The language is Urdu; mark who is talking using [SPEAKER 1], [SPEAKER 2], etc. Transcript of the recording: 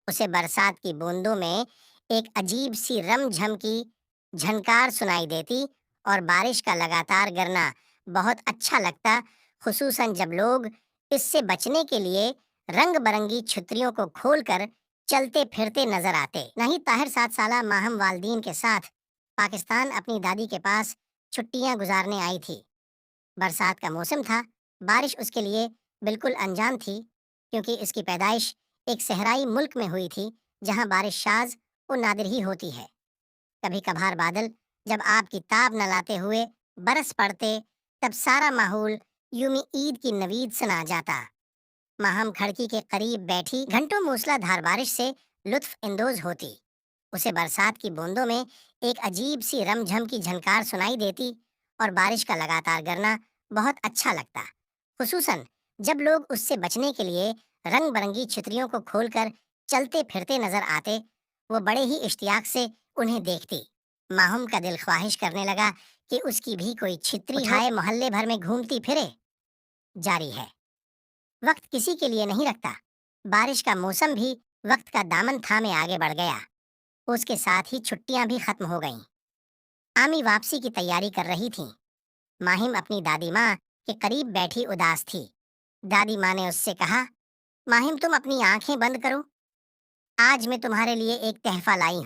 [SPEAKER 1] اسے برسات کی بوندوں میں ایک عجیب سی رم جھم کی جھنکار سنائی دیتی اور بارش کا لگاتار گرنا بہت اچھا لگتا، خصوصاً جب لوگ اس سے بچنے کے لیے رنگ برنگی چھتریوں کو کھول کر چلتے پھرتے نظر آتے۔ نہیں طاہر 7 سالہ ماہم والدین کے ساتھ پاکستان اپنی دادی کے پاس چھٹیاں گزارنے آئی تھی۔ برسات کا موسم تھا، بارش اس کے لیے بالکل انجان تھی، کیونکہ اس کی پیدائش ایک صحرائی ملک میں ہوئی تھی جہاں بارش شاذ و نادر ہی ہوتی ہے۔ کبھی کبھار بادل جب آپ کی تاب نہ لاتے ہوئے برس پڑتے، تب سارا ماحول یومی عید کی نوید سنا جاتا۔ ماہم کھڑکی کے قریب بیٹھی گھنٹوں موسلا دھار بارش سے لطف اندوز ہوتی۔ اسے برسات کی بوندوں میں ایک عجیب سی رم جھم کی جھنکار سنائی دیتی اور بارش کا لگاتار گرنا بہت اچھا لگتا، خصوصاً جب لوگ اس سے بچنے کے لیے رنگ برنگی چھتریوں کو کھول کر چلتے پھرتے نظر آتے۔ وہ بڑے ہی اشتیاق سے انہیں دیکھتی۔ ماہم کا دل خواہش کرنے لگا کہ اس کی بھی کوئی چھتری اٹھائے محلے بھر میں گھومتی پھرے۔ جاری ہے، وقت کسی کے لیے نہیں رکتا۔ بارش کا موسم بھی وقت کا دامن تھامے آگے بڑھ گیا۔ اس کے ساتھ ہی چھٹیاں بھی ختم ہو گئیں۔ آمی واپسی کی تیاری کر رہی تھیں۔ ماہم اپنی دادی ماں کے قریب بیٹھی اداس تھی۔ دادی ماں نے اس سے کہا، ماہم تم اپنی آنکھیں بند کرو، آج میں تمہارے لیے ایک تحفہ لائی ہوں۔